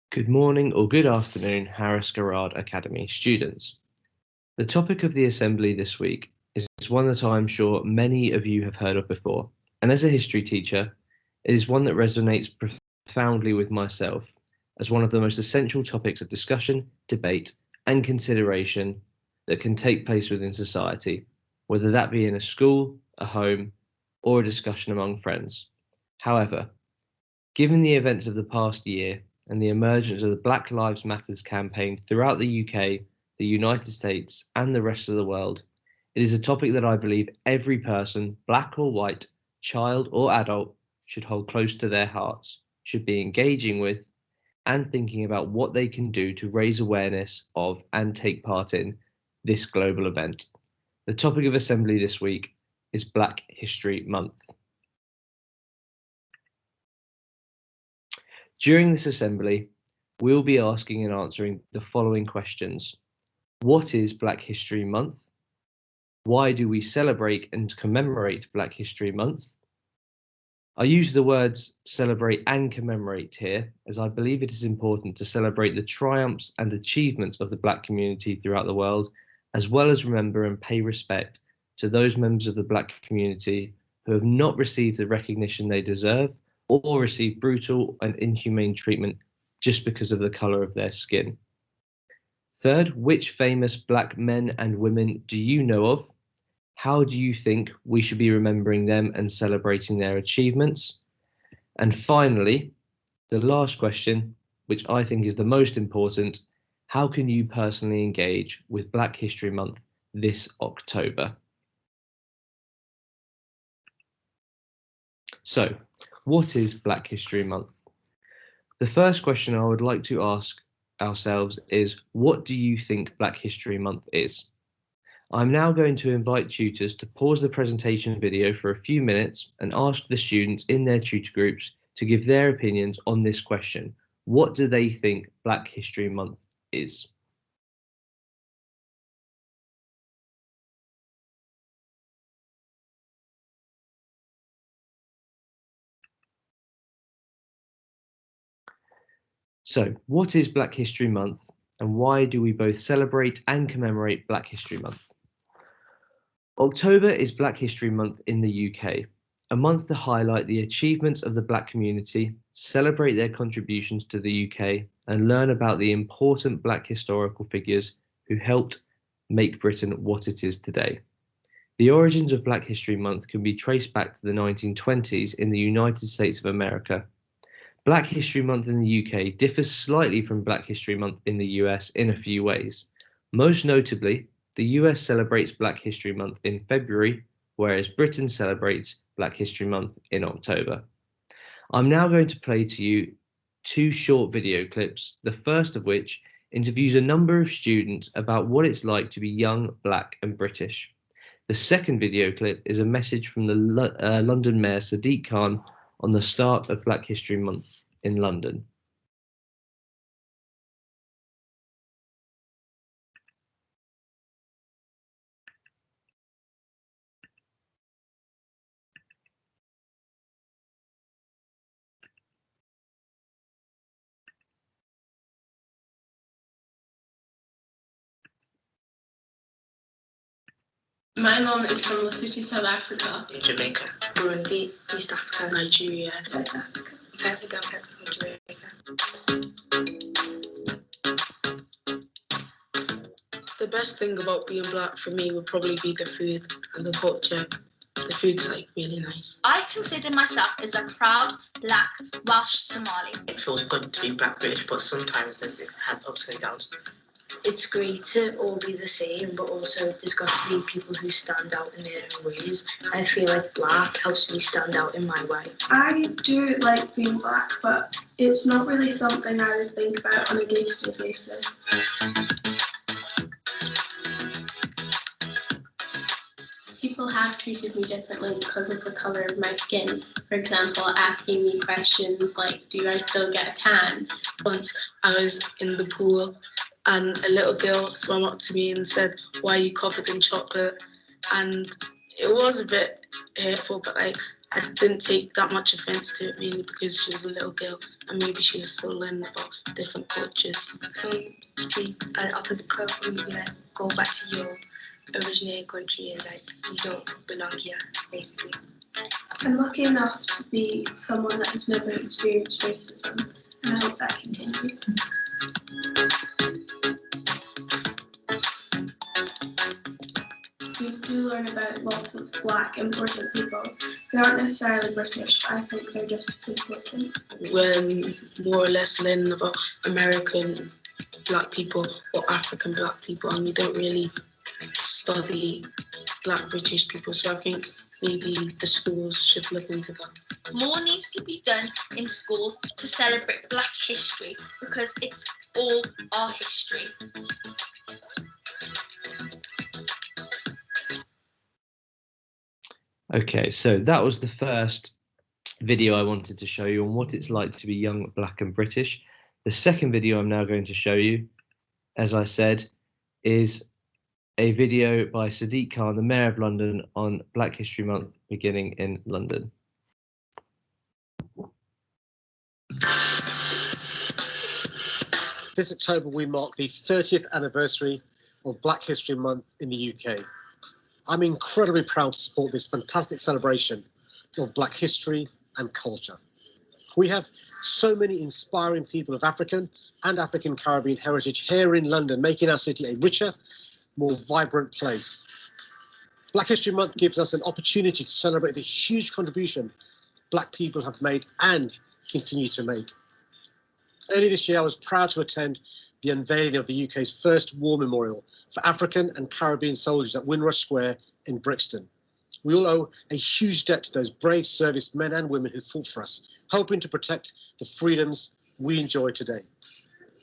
Good morning or good afternoon, Harris Garrard Academy students. The topic of the assembly this week is one that I'm sure many of you have heard of before, and as a history teacher, it is one that resonates profoundly with myself as one of the most essential topics of discussion, debate, and consideration that can take place within society, whether that be in a school, a home, or a discussion among friends. However, given the events of the past year and the emergence of the Black Lives Matters campaign throughout the UK, the United States, and the rest of the world, it is a topic that I believe every person, black or white, child or adult, should hold close to their hearts, should be engaging with, and thinking about what they can do to raise awareness of and take part in this global event. The topic of assembly this week is Black History Month. During this assembly, we'll be asking and answering the following questions. What is Black History Month? Why do we celebrate and commemorate Black History Month? I use the words celebrate and commemorate here, as I believe it is important to celebrate the triumphs and achievements of the Black community throughout the world, as well as remember and pay respect to those members of the Black community who have not received the recognition they deserve or receive brutal and inhumane treatment just because of the colour of their skin. Third, which famous Black men and women do you know of? How do you think we should be remembering them and celebrating their achievements? And finally, the last question, which I think is the most important, how can you personally engage with Black History Month this October? So, what is Black History Month? The first question I would like to ask ourselves is, what do you think Black History Month is? I'm now going to invite tutors to pause the presentation video for a few minutes and ask the students in their tutor groups to give their opinions on this question. What do they think Black History Month is? So, what is Black History Month and why do we both celebrate and commemorate Black History Month? October is Black History Month in the UK, a month to highlight the achievements of the Black community, celebrate their contributions to the UK, and learn about the important Black historical figures who helped make Britain what it is today. The origins of Black History Month can be traced back to the 1920s in the United States of America. Black History Month in the UK differs slightly from Black History Month in the US in a few ways. Most notably, the US celebrates Black History Month in February, whereas Britain celebrates Black History Month in October. I'm now going to play to you two short video clips, the first of which interviews a number of students about what it's like to be young, Black and British. The second video clip is a message from the London Mayor Sadiq Khan on the start of Black History Month in London. My mom is from Lesotho, South Africa. Jamaica. Burundi, East Africa. Nigeria. South Africa. Jamaica. The best thing about being Black for me would probably be the food and the culture. The food's like really nice. I consider myself as a proud Black Welsh Somali. It feels good to be Black British, but sometimes it has ups and downs. It's great to all be the same, but also there's got to be people who stand out in their own ways. I feel like Black helps me stand out in my way. I do like being Black, but it's not really something I would think about on a day-to-day basis. People have treated me differently because of the colour of my skin. For example, asking me questions like, do I still get a tan? Once I was in the pool and a little girl swam up to me and said, "Why are you covered in chocolate?" And it was a bit hurtful, but like I didn't take that much offence to it, mainly because she was a little girl and maybe she was still learning about different cultures. Some people opposite culture maybe like go back to your originating country and like you don't belong here, basically. I'm lucky enough to be someone that has never experienced racism, and I hope that continues. We do learn about lots of black important people. They aren't necessarily British, but I think they're just as important. We're more or less learning about American black people or African black people, and we don't really study black British people, so I think maybe the schools should look into that. More needs to be done in schools to celebrate Black history because it's all our history. Okay, so that was the first video I wanted to show you on what it's like to be young, black and British. The second video I'm now going to show you, as I said, is a video by Sadiq Khan, the Mayor of London, on Black History Month beginning in London. This October we mark the 30th anniversary of Black History Month in the UK. I'm incredibly proud to support this fantastic celebration of Black history and culture. We have so many inspiring people of African and African Caribbean heritage here in London, making our city a richer, more vibrant place. Black History Month gives us an opportunity to celebrate the huge contribution Black people have made and continue to make. Earlier this year, I was proud to attend the unveiling of the UK's first war memorial for African and Caribbean soldiers at Windrush Square in Brixton. We all owe a huge debt to those brave servicemen and women who fought for us, helping to protect the freedoms we enjoy today.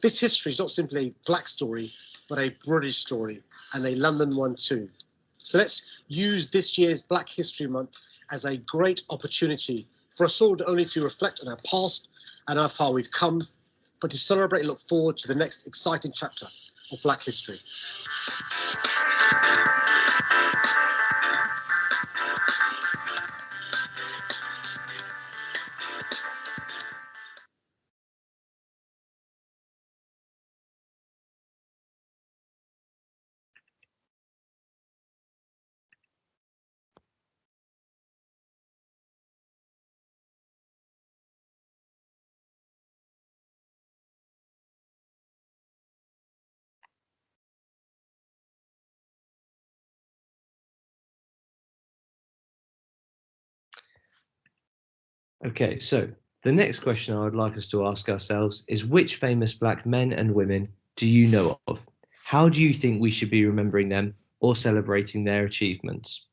This history is not simply a black story, but a British story, and a London one too. So let's use this year's Black History Month as a great opportunity for us all not only to reflect on our past and how far we've come, but to celebrate and look forward to the next exciting chapter of Black history. Okay, so the next question I would like us to ask ourselves is, which famous black men and women do you know of? How do you think we should be remembering them or celebrating their achievements?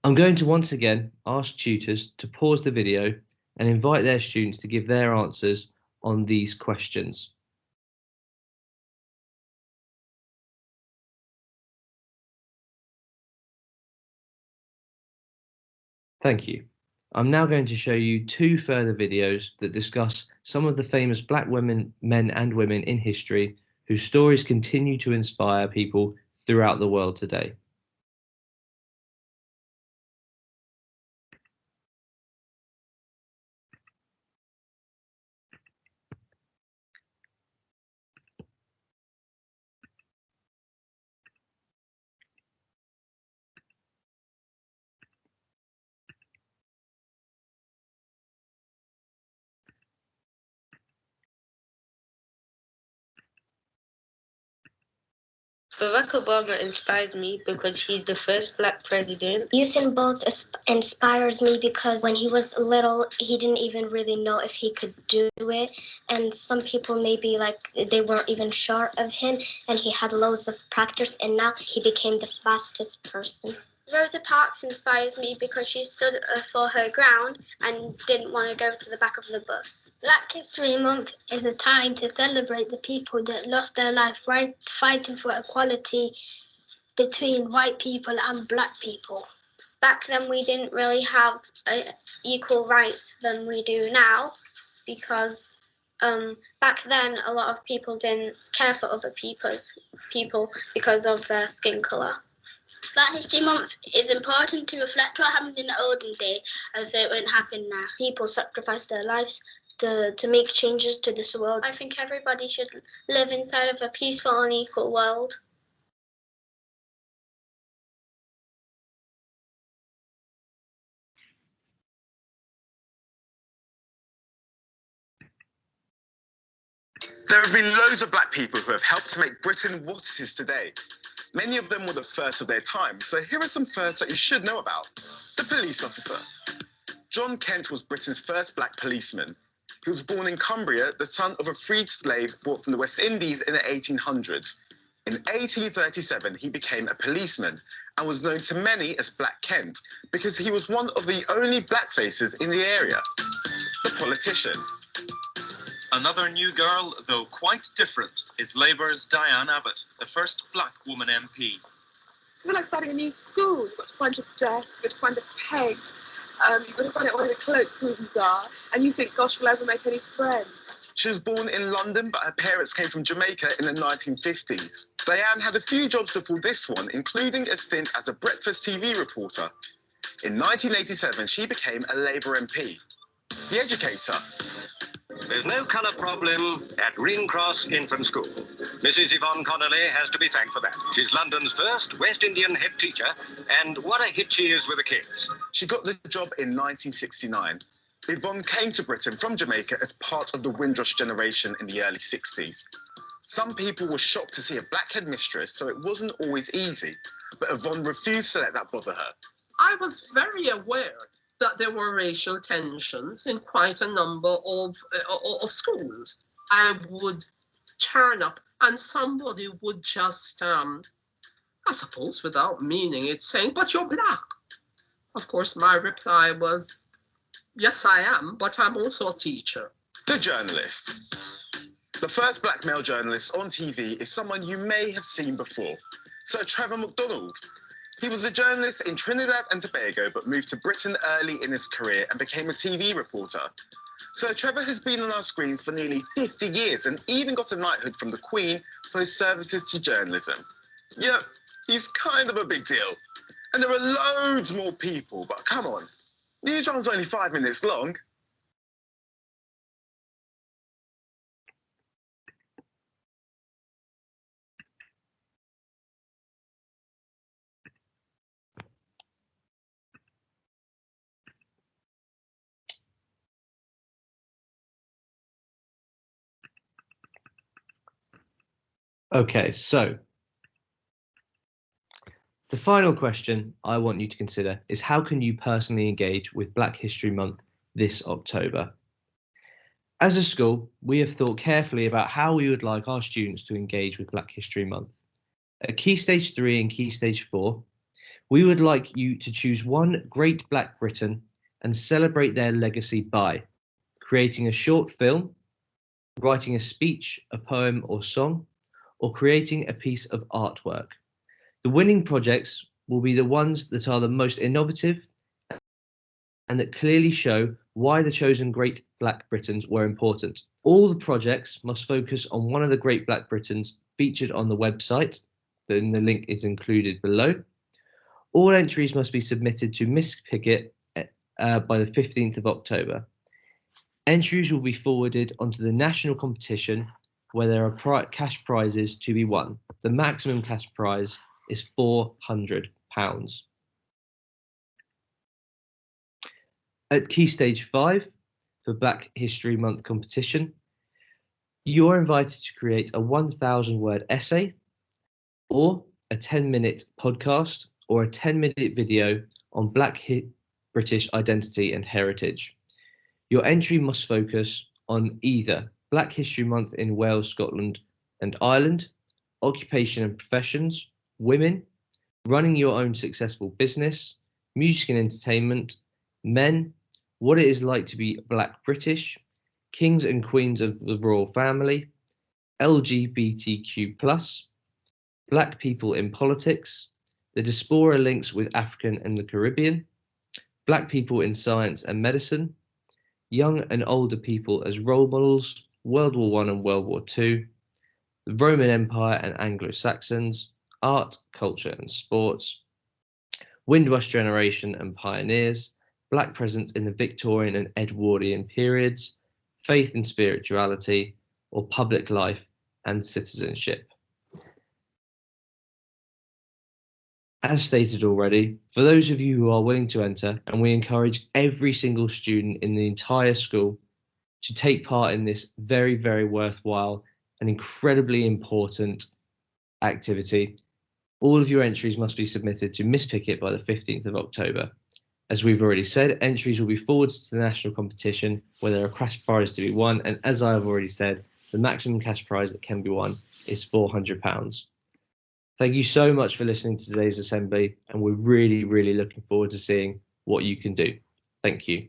I'm going to once again ask tutors to pause the video and invite their students to give their answers on these questions. Thank you. I'm now going to show you two further videos that discuss some of the famous black women, men and women in history whose stories continue to inspire people throughout the world today. Barack Obama inspires me because he's the first black president. Usain Bolt inspires me because when he was little, he didn't even really know if he could do it. And some people maybe like they weren't even sure of him, and he had loads of practice, and now he became the fastest person. Rosa Parks inspires me because she stood for her ground and didn't want to go to the back of the bus. Black History Month is a time to celebrate the people that lost their life fighting for equality between white people and black people. Back then we didn't really have equal rights than we do now, because back then a lot of people didn't care for other people because of their skin colour. Black History Month is important to reflect what happened in the olden days and so it won't happen now. People sacrifice their lives to make changes to this world. I think everybody should live inside of a peaceful and equal world. There have been loads of black people who have helped to make Britain what it is today. Many of them were the first of their time, so here are some firsts that you should know about. The police officer. John Kent was Britain's first black policeman. He was born in Cumbria, the son of a freed slave brought from the West Indies in the 1800s. In 1837, he became a policeman and was known to many as Black Kent because he was one of the only black faces in the area. The politician. Another new girl, though quite different, is Labour's Diane Abbott, the first black woman MP. It's a bit like starting a new school. You've got to find your desk, you've got to find a peg, you've got to find out where the cloakrooms are, and you think, gosh, will I ever make any friends? She was born in London, but her parents came from Jamaica in the 1950s. Diane had a few jobs before this one, including a stint as a breakfast TV reporter. In 1987, she became a Labour MP. The educator. There's no colour problem at Green Cross Infant School. Mrs. Yvonne Connolly has to be thanked for that. She's London's first West Indian head teacher, and what a hit she is with the kids. She got the job in 1969. Yvonne came to Britain from Jamaica as part of the Windrush generation in the early 60s. Some people were shocked to see a black headmistress, so it wasn't always easy, but Yvonne refused to let that bother her. I was very aware that there were racial tensions in quite a number of schools. I would turn up and somebody would just, I suppose without meaning it, saying, "But you're black." Of course, my reply was, "Yes, I am, but I'm also a teacher." The journalist. The first black male journalist on TV is someone you may have seen before, Sir Trevor MacDonald. He was a journalist in Trinidad and Tobago, but moved to Britain early in his career and became a TV reporter. Sir Trevor has been on our screens for nearly 50 years and even got a knighthood from the Queen for his services to journalism. Yeah, he's kind of a big deal. And there are loads more people, but come on, Newsround's only 5 minutes long. Okay, so the final question I want you to consider is how can you personally engage with Black History Month this October? As a school, we have thought carefully about how we would like our students to engage with Black History Month. At Key Stage 3 and Key Stage 4, we would like you to choose one great Black Briton and celebrate their legacy by creating a short film, writing a speech, a poem or song, or creating a piece of artwork. The winning projects will be the ones that are the most innovative and that clearly show why the chosen Great Black Britons were important. All the projects must focus on one of the Great Black Britons featured on the website, then the link is included below. All entries must be submitted to Miss Pickett by the 15th of October. Entries will be forwarded onto the national competition where there are cash prizes to be won. The maximum cash prize is £400. At Key Stage 5, for Black History Month competition, you are invited to create a 1,000-word essay or a 10-minute podcast or a 10-minute video on Black British identity and heritage. Your entry must focus on either Black History Month in Wales, Scotland and Ireland, occupation and professions, women, running your own successful business, music and entertainment, men, what it is like to be Black British, kings and queens of the royal family, LGBTQ+, Black people in politics, the diaspora links with African and the Caribbean, Black people in science and medicine, young and older people as role models, World War I and World War II, the Roman Empire and Anglo-Saxons, art, culture and sports, Windrush generation and pioneers, Black presence in the Victorian and Edwardian periods, faith and spirituality, or public life and citizenship. As stated already, for those of you who are willing to enter, and we encourage every single student in the entire school to take part in this very, very worthwhile and incredibly important activity, all of your entries must be submitted to Miss Pickett by the 15th of October. As we've already said, entries will be forwarded to the national competition where there are cash prizes to be won, and as I have already said, the maximum cash prize that can be won is £400. Thank you so much for listening to today's assembly, and we're really, really looking forward to seeing what you can do. Thank you.